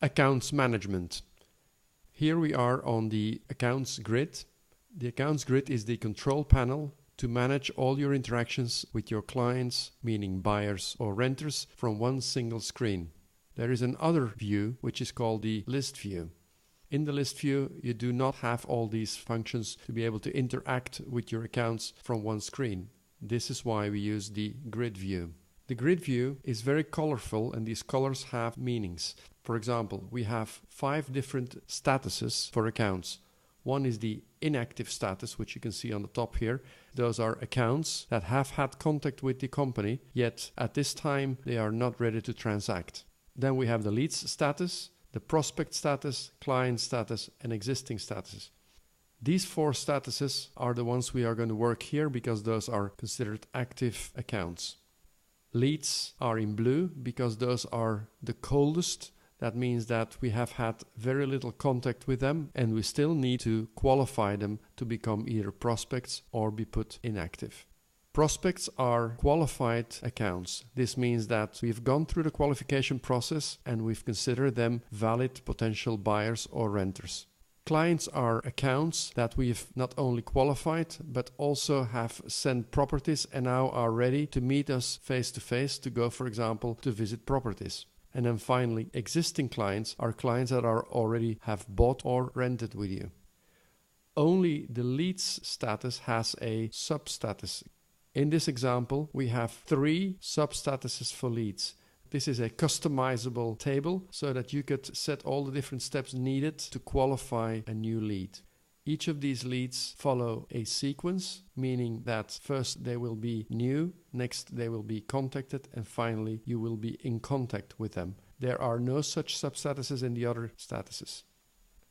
Accounts management. Here we are on the accounts grid. The accounts grid is the control panel to manage all your interactions with your clients, meaning buyers or renters, from one single screen. There is another view which is called the list view. In the list view, you do not have all these functions to be able to interact with your accounts from one screen. This is why we use the grid view. The grid view is very colorful, and these colors have meanings. For example, we have 5 different statuses for accounts. One is the inactive status, which you can see on the top here. Those are accounts that have had contact with the company, yet at this time they are not ready to transact. Then we have the leads status, the prospect status, client status, and existing statuses. These 4 statuses are the ones we are going to work here because those are considered active accounts. Leads are in blue because those are the coldest. That means that we have had very little contact with them and we still need to qualify them to become either prospects or be put inactive. Prospects are qualified accounts. This means that we've gone through the qualification process and we've considered them valid potential buyers or renters. Clients are accounts that we've not only qualified but also have sent properties and now are ready to meet us face to face to go, for example, to visit properties. And then finally, existing clients are clients that already have bought or rented with you. Only the leads status has a sub-status. In this example, we have 3 sub-statuses for leads. This is a customizable table so that you could set all the different steps needed to qualify a new lead. Each of these leads follow a sequence, meaning that first they will be new, next they will be contacted, and finally you will be in contact with them. There are no such sub-statuses in the other statuses.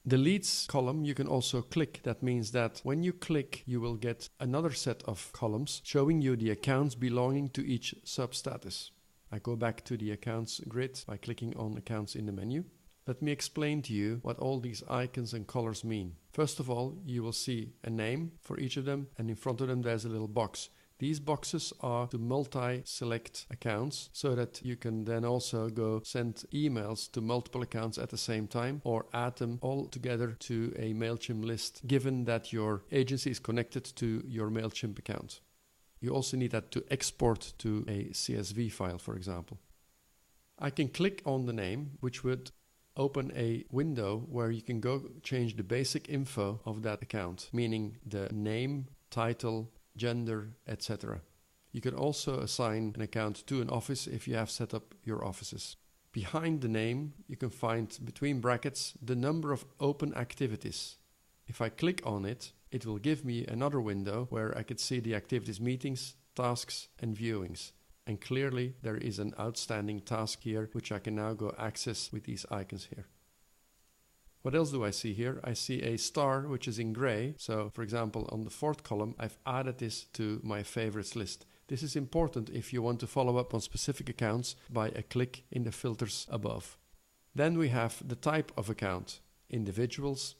The leads column you can also click. That means that when you click, you will get another set of columns showing you the accounts belonging to each sub-status. I go back to the accounts grid by clicking on accounts in the menu. Let me explain to you what all these icons and colors mean. First of all, you will see a name for each of them, and in front of them there's a little box. These boxes are to multi-select accounts so that you can then also go send emails to multiple accounts at the same time or add them all together to a MailChimp list, given that your agency is connected to your MailChimp account. You also need that to export to a CSV file, for example. I can click on the name, which would open a window where you can go change the basic info of that account, meaning the name, title, gender, etc. You can also assign an account to an office if you have set up your offices. Behind the name, you can find between brackets the number of open activities. If I click on it, it will give me another window where I could see the activities, meetings, tasks, and viewings. And clearly there is an outstanding task here, which I can now go access with these icons here. What else do I see here? I see a star, which is in gray. So, for example, on the 4th column, I've added this to my favorites list. This is important if you want to follow up on specific accounts by a click in the filters above. Then we have the type of account, individuals,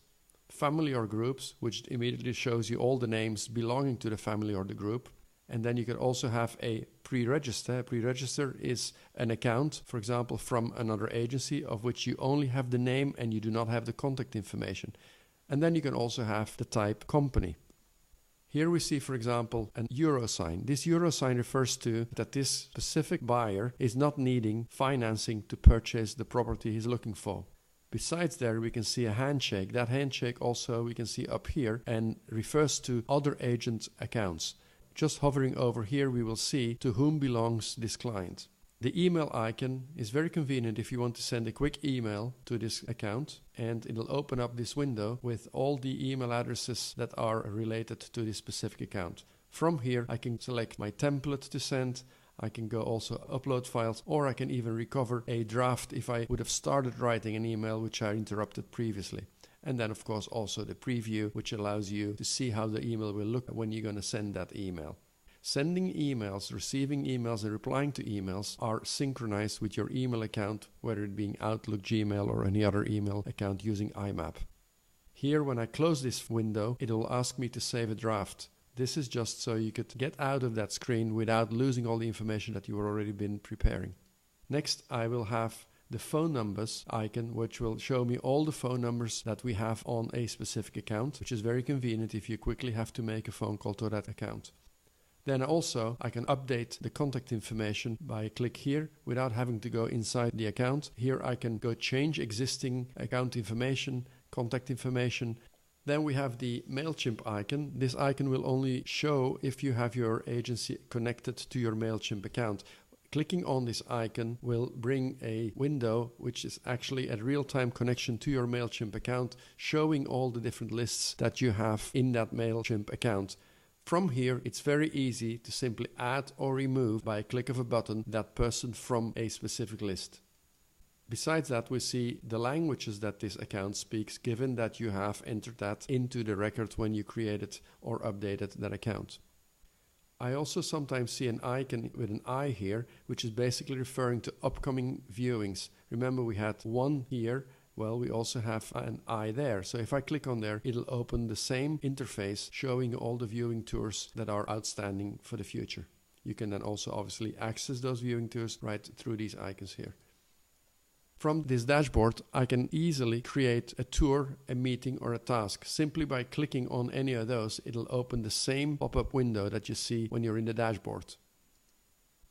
family or groups, which immediately shows you all the names belonging to the family or the group. And then you can also have a pre-register. A pre-register is an account, for example, from another agency of which you only have the name and you do not have the contact information. And then you can also have the type company. Here we see, for example, an euro sign. This euro sign refers to that this specific buyer is not needing financing to purchase the property he's looking for. Besides there, we can see a handshake. That handshake also we can see up here and refers to other agent accounts. Just hovering over here, we will see to whom belongs this client. The email icon is very convenient if you want to send a quick email to this account, and it'll open up this window with all the email addresses that are related to this specific account. From here, I can select my template to send. I can go also upload files, or I can even recover a draft if I would have started writing an email which I interrupted previously. And then, of course, also the preview, which allows you to see how the email will look when you're going to send that email. Sending emails, receiving emails, and replying to emails are synchronized with your email account, whether it being Outlook, Gmail, or any other email account using IMAP. Here, when I close this window, it will ask me to save a draft. This is just so you could get out of that screen without losing all the information that you've already been preparing. Next, I will have the phone numbers icon, which will show me all the phone numbers that we have on a specific account, which is very convenient if you quickly have to make a phone call to that account. Then also I can update the contact information by click here without having to go inside the account. Here I can go change existing account information, contact information. Then we have the MailChimp icon. This icon will only show if you have your agency connected to your MailChimp account. Clicking on this icon will bring a window which is actually a real-time connection to your MailChimp account, showing all the different lists that you have in that MailChimp account. From here, it's very easy to simply add or remove by a click of a button that person from a specific list. Besides that, we see the languages that this account speaks, given that you have entered that into the record when you created or updated that account. I also sometimes see an icon with an eye here, which is basically referring to upcoming viewings. Remember, we had one here. Well, we also have an eye there. So if I click on there, it'll open the same interface showing all the viewing tours that are outstanding for the future. You can then also obviously access those viewing tours right through these icons here. From this dashboard, I can easily create a tour, a meeting, or a task. Simply by clicking on any of those, it'll open the same pop-up window that you see when you're in the dashboard.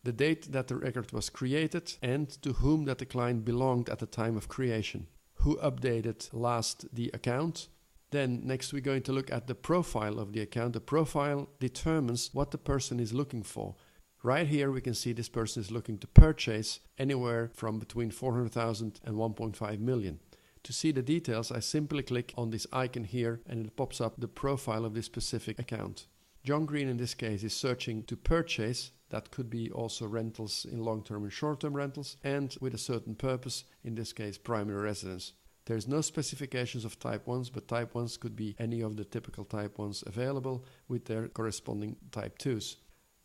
The date that the record was created and to whom that the client belonged at the time of creation. Who updated last the account. Then next we're going to look at the profile of the account. The profile determines what the person is looking for. Right here we can see this person is looking to purchase anywhere from between 400,000 and 1.5 million. To see the details, I simply click on this icon here and it pops up the profile of this specific account. John Green in this case is searching to purchase. That could be also rentals in long-term and short-term rentals, and with a certain purpose, in this case primary residence. There's no specifications of type 1s, but type 1s could be any of the typical type 1s available with their corresponding type 2s.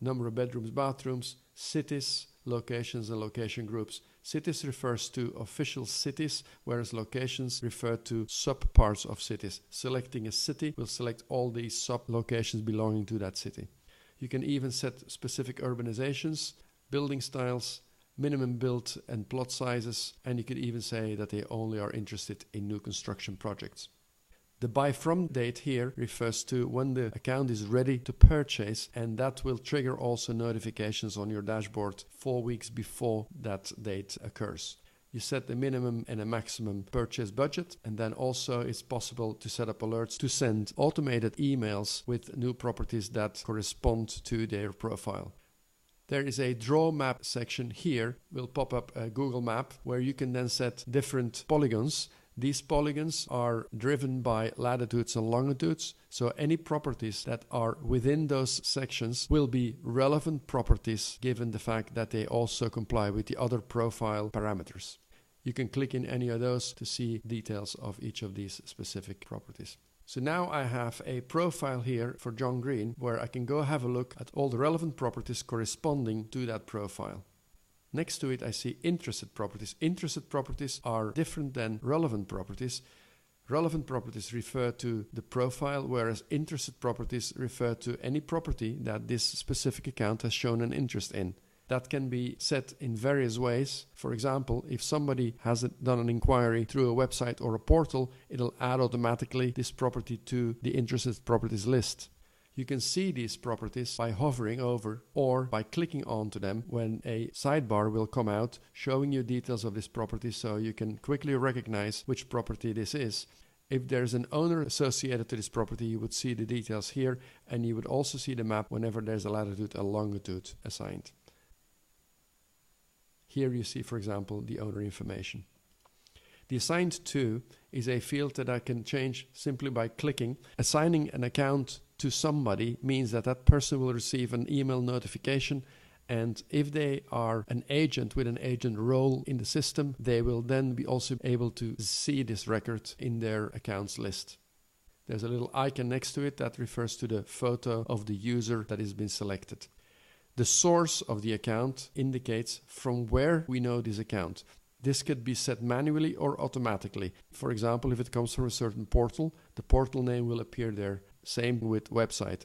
Number of bedrooms, bathrooms, cities, locations and location groups. Cities refers to official cities, whereas locations refer to sub-parts of cities. Selecting a city will select all these sub-locations belonging to that city. You can even set specific urbanizations, building styles, minimum build and plot sizes, and you could even say that they only are interested in new construction projects. The buy from date here refers to when the account is ready to purchase, and that will trigger also notifications on your dashboard 4 weeks before that date occurs. You set the minimum and a maximum purchase budget, and then also it's possible to set up alerts to send automated emails with new properties that correspond to their profile. There is a draw map section here. Will pop up a Google map where you can then set different polygons. These polygons are driven by latitudes and longitudes, so any properties that are within those sections will be relevant properties given the fact that they also comply with the other profile parameters. You can click in any of those to see details of each of these specific properties. So now I have a profile here for John Green where I can go have a look at all the relevant properties corresponding to that profile. Next to it I see interested properties. Interested properties are different than relevant properties. Relevant properties refer to the profile, whereas interested properties refer to any property that this specific account has shown an interest in. That can be set in various ways. For example, if somebody has done an inquiry through a website or a portal, it'll add automatically this property to the interested properties list. You can see these properties by hovering over or by clicking onto them when a sidebar will come out showing you details of this property, so you can quickly recognize which property this is. If there's an owner associated to this property, you would see the details here, and you would also see the map whenever there's a latitude and longitude assigned. Here you see, for example, the owner information. The assigned to is a field that I can change simply by clicking. Assigning an account to somebody means that that person will receive an email notification, and if they are an agent with an agent role in the system, they will then be also able to see this record in their accounts list. There's a little icon next to it that refers to the photo of the user that has been selected. The source of the account indicates from where we know this account. This could be set manually or automatically. For example, if it comes from a certain portal, the portal name will appear there. Same with website.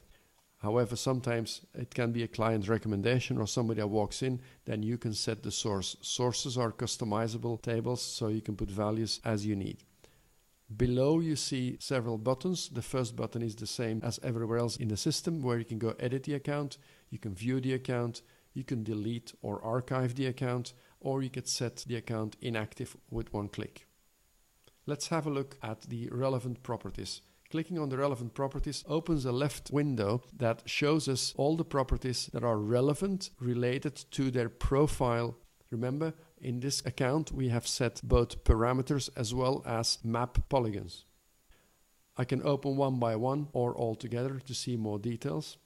However, sometimes it can be a client recommendation or somebody that walks in, then you can set the source. Sources are customizable tables, so you can put values as you need. Below you see several buttons. The first button is the same as everywhere else in the system, where you can go edit the account, you can view the account, you can delete or archive the account, or you can set the account inactive with one click. Let's have a look at the relevant properties. Clicking on the relevant properties opens a left window that shows us all the properties that are relevant related to their profile. Remember, in this account we have set both parameters as well as map polygons. I can open one by one or all together to see more details.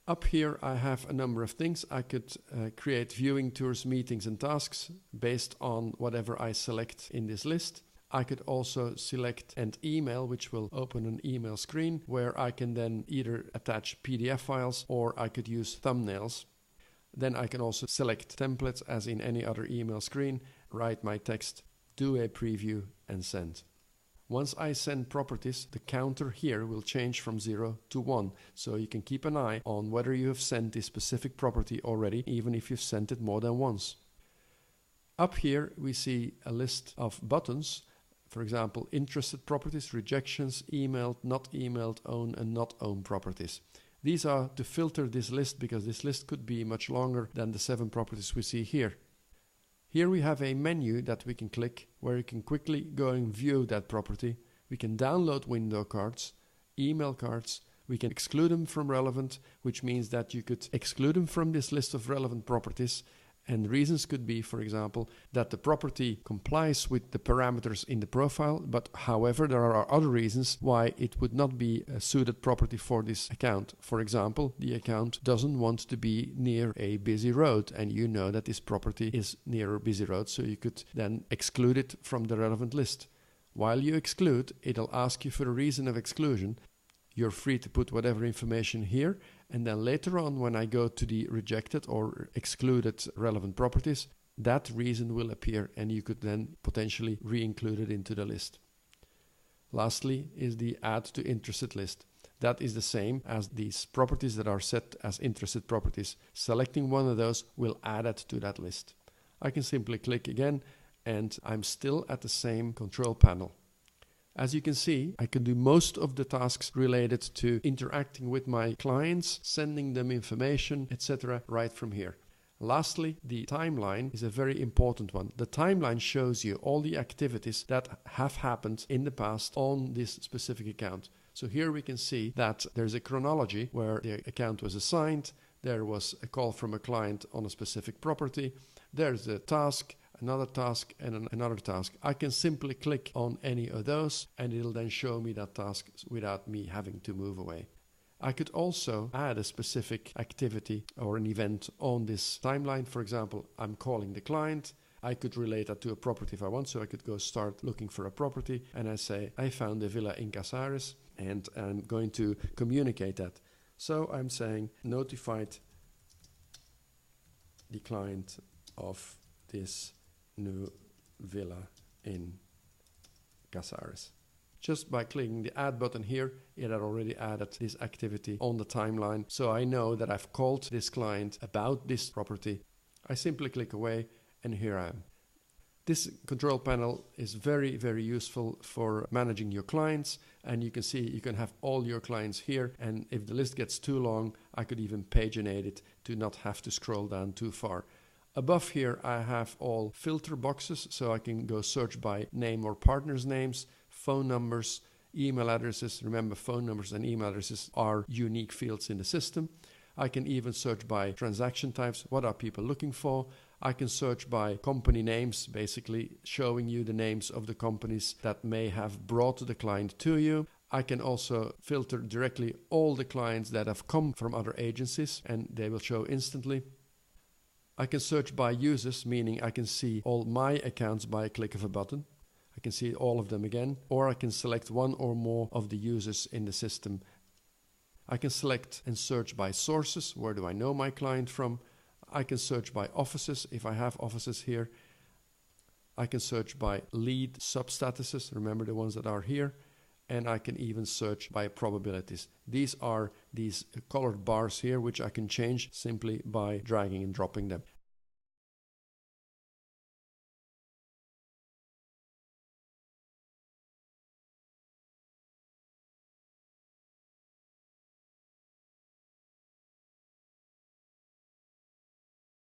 Up here I have a number of things. I could create viewing tours, meetings and tasks based on whatever I select in this list. I could also select an email, which will open an email screen where I can then either attach PDF files or I could use thumbnails. Then I can also select templates as in any other email screen, write my text, do a preview and send. Once I send properties, the counter here will change from 0 to 1. So you can keep an eye on whether you have sent this specific property already, even if you've sent it more than once. Up here we see a list of buttons. For example, interested properties, rejections, emailed, not emailed, own and not own properties. These are to filter this list because this list could be much longer than the 7 properties we see here. Here we have a menu that we can click where you can quickly go and view that property. We can download window cards, email cards. We can exclude them from relevant, which means that you could exclude them from this list of relevant properties. And reasons could be, for example, that the property complies with the parameters in the profile, but however, there are other reasons why it would not be a suited property for this account. For example, the account doesn't want to be near a busy road, and you know that this property is near a busy road, so you could then exclude it from the relevant list. While you exclude, it'll ask you for a reason of exclusion. You're free to put whatever information here, and then later on when I go to the rejected or excluded relevant properties, that reason will appear and you could then potentially re-include it into the list. Lastly is the add to interested list. That is the same as these properties that are set as interested properties. Selecting one of those will add it to that list. I can simply click again and I'm still at the same control panel. As you can see, I can do most of the tasks related to interacting with my clients, sending them information, etc. right from here. Lastly, the timeline is a very important one. The timeline shows you all the activities that have happened in the past on this specific account. So here we can see that there's a chronology where the account was assigned, there was a call from a client on a specific property, there's a task, another task and another task. I can simply click on any of those and it'll then show me that task without me having to move away. I could also add a specific activity or an event on this timeline. For example, I'm calling the client. I could relate that to a property if I want, so I could go start looking for a property and I say, I found a villa in Casares and I'm going to communicate that. So I'm saying notified the client of this new villa in Casares. Just by clicking the add button here, it had already added this activity on the timeline. So I know that I've called this client about this property. I simply click away and here I am. This control panel is very, very useful for managing your clients. And you can see you can have all your clients here. And if the list gets too long, I could even paginate it to not have to scroll down too far. Above here, I have all filter boxes, so I can go search by name or partners' names, phone numbers, email addresses. Remember, phone numbers and email addresses are unique fields in the system. I can even search by transaction types. What are people looking for? I can search by company names, basically showing you the names of the companies that may have brought the client to you. I can also filter directly all the clients that have come from other agencies, and they will show instantly. I can search by users, meaning I can see all my accounts by a click of a button. I can see all of them again, or I can select one or more of the users in the system. I can select and search by sources. Where do I know my client from? I can search by offices if I have offices here. I can search by lead substatuses, remember the ones that are here. and I can even search by probabilities. These are these colored bars here, which I can change simply by dragging and dropping them.